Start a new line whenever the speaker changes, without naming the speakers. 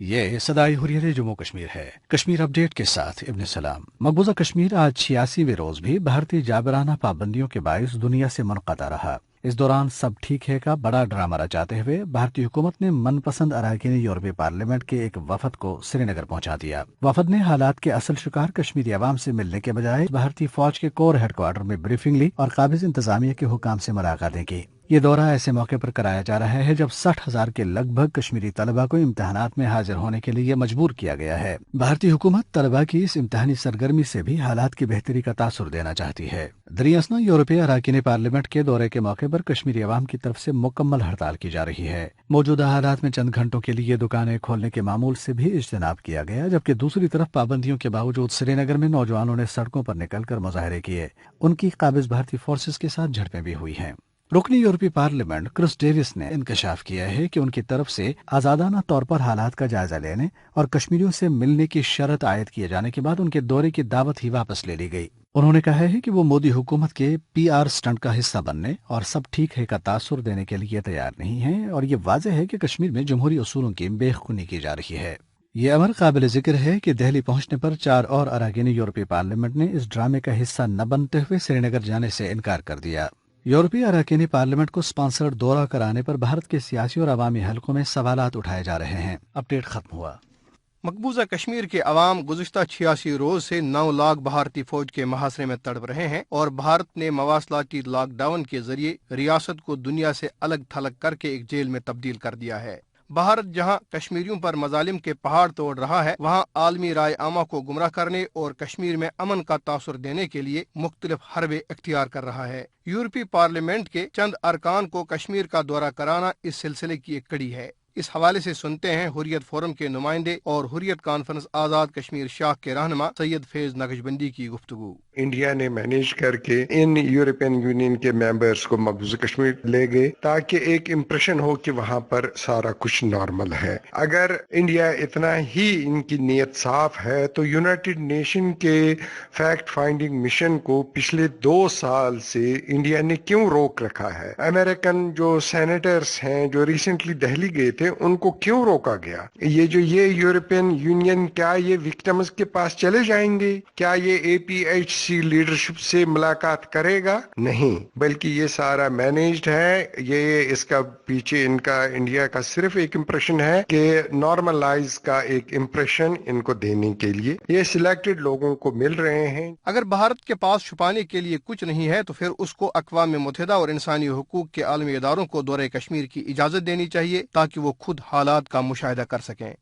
یہ صدائے حریت جموں کشمیر ہے۔ کشمیر اپ ڈیٹ کے ساتھ ابن سلام۔ مقبوضہ کشمیر آج 86ویں روز بھی بھارتی جابرانہ پابندیوں کے باعث دنیا سے منقطع رہا۔ اس دوران سب ٹھیک ہے کا بڑا ڈرامہ رچاتے ہوئے بھارتی حکومت نے من پسند اراکین یورپی پارلیمنٹ کے ایک وفد کو سری نگر پہنچا دیا۔ وفد نے حالات کے اصل شکار کشمیری عوام سے ملنے کے بجائے بھارتی فوج کے کور ہیڈ کوارٹر میں بریفنگ لی اور قابض انتظامیہ کے حکام سے ملاقاتیں کی۔ یہ دورہ ایسے موقع پر کرایا جا رہا ہے جب 60,000 کے لگ بھگ کشمیری طلبہ کو امتحانات میں حاضر ہونے کے لیے مجبور کیا گیا ہے۔ بھارتی حکومت طلبہ کی اس امتحانی سرگرمی سے بھی حالات کی بہتری کا تاثر دینا چاہتی ہے۔ دریاسنا یورپی اراکین پارلیمنٹ کے دورے کے موقع پر کشمیری عوام کی طرف سے مکمل ہڑتال کی جا رہی ہے۔ موجودہ حالات میں چند گھنٹوں کے لیے دکانیں کھولنے کے معمول سے بھی اجتناب کیا گیا، جبکہ دوسری طرف پابندیوں کے باوجود سری نگر میں نوجوانوں نے سڑکوں پر نکل کر مظاہرے کیے۔ ان کی قابض بھارتی فورسز کے ساتھ جھڑپیں بھی ہوئی ہیں۔ رکنی یورپی پارلیمنٹ کرس ڈیوس نے انکشاف کیا ہے کہ ان کی طرف سے آزادانہ طور پر حالات کا جائزہ لینے اور کشمیریوں سے ملنے کی شرط عائد کیے جانے کے بعد ان کے دورے کی دعوت ہی واپس لے لی گئی۔ انہوں نے کہا ہے کہ وہ مودی حکومت کے PR سٹنٹ کا حصہ بننے اور سب ٹھیک ہے کا تاثر دینے کے لیے تیار نہیں ہیں، اور یہ واضح ہے کہ کشمیر میں جمہوری اصولوں کی بے خونی کی جا رہی ہے۔ یہ امر قابل ذکر ہے کہ دہلی پہنچنے پر 4 اور اراکین یورپی پارلیمنٹ نے اس ڈرامے کا حصہ نہ بنتے ہوئے سری نگر جانے سے انکار کر دیا۔ یورپی اراکین پارلیمنٹ کو سپانسرڈ دورہ کرانے پر بھارت کے سیاسی اور عوامی حلقوں میں سوالات اٹھائے جا رہے ہیں۔ اپڈیٹ ختم ہوا۔
مقبوضہ کشمیر کے عوام گزشتہ 86 روز سے 9 لاکھ بھارتی فوج کے محاصرے میں تڑپ رہے ہیں، اور بھارت نے مواصلاتی لاک ڈاؤن کے ذریعے ریاست کو دنیا سے الگ تھلگ کر کے ایک جیل میں تبدیل کر دیا ہے۔ بھارت جہاں کشمیریوں پر مظالم کے پہاڑ توڑ رہا ہے، وہاں عالمی رائے عامہ کو گمراہ کرنے اور کشمیر میں امن کا تاثر دینے کے لیے مختلف حربے اختیار کر رہا ہے۔ یورپی پارلیمنٹ کے چند ارکان کو کشمیر کا دورہ کرانا اس سلسلے کی ایک کڑی ہے۔ اس حوالے سے سنتے ہیں حریت فورم کے نمائندے اور حریت کانفرنس آزاد کشمیر شاخ کے رہنما سید فیض نقشبندی کی گفتگو۔
انڈیا نے مینیج کر کے ان یورپین یونین کے ممبرز کو مقبوضہ کشمیر لے گئے تاکہ ایک امپریشن ہو کہ وہاں پر سارا کچھ نارمل ہے۔ اگر انڈیا اتنا ہی ان کی نیت صاف ہے تو یونائٹڈ نیشن کے فیکٹ فائنڈنگ مشن کو پچھلے 2 سال سے انڈیا نے کیوں روک رکھا ہے؟ امریکن جو سینیٹرز ہیں جو ریسنٹلی دہلی گئے تھے ان کو کیوں روکا گیا؟ یہ یورپین یونین کیا یہ وکٹمز کے پاس چلے جائیں گے؟ کیا یہ APHC لیڈرشپ سے ملاقات کرے گا؟ نہیں، بلکہ یہ سارا مینیجڈ ہے۔ یہ اس کا پیچھے انڈیا کا صرف ایک امپریشن ہے کہ نارملائز کا ایک امپریشن ان کو دینے کے لیے یہ سلیکٹڈ لوگوں کو مل رہے ہیں۔
اگر بھارت کے پاس چھپانے کے لیے کچھ نہیں ہے تو پھر اس کو اقوام متحدہ اور انسانی حقوق کے عالمی اداروں کو دورہ کشمیر کی اجازت دینی چاہیے تاکہ وہ خود حالات کا مشاہدہ کر سکیں۔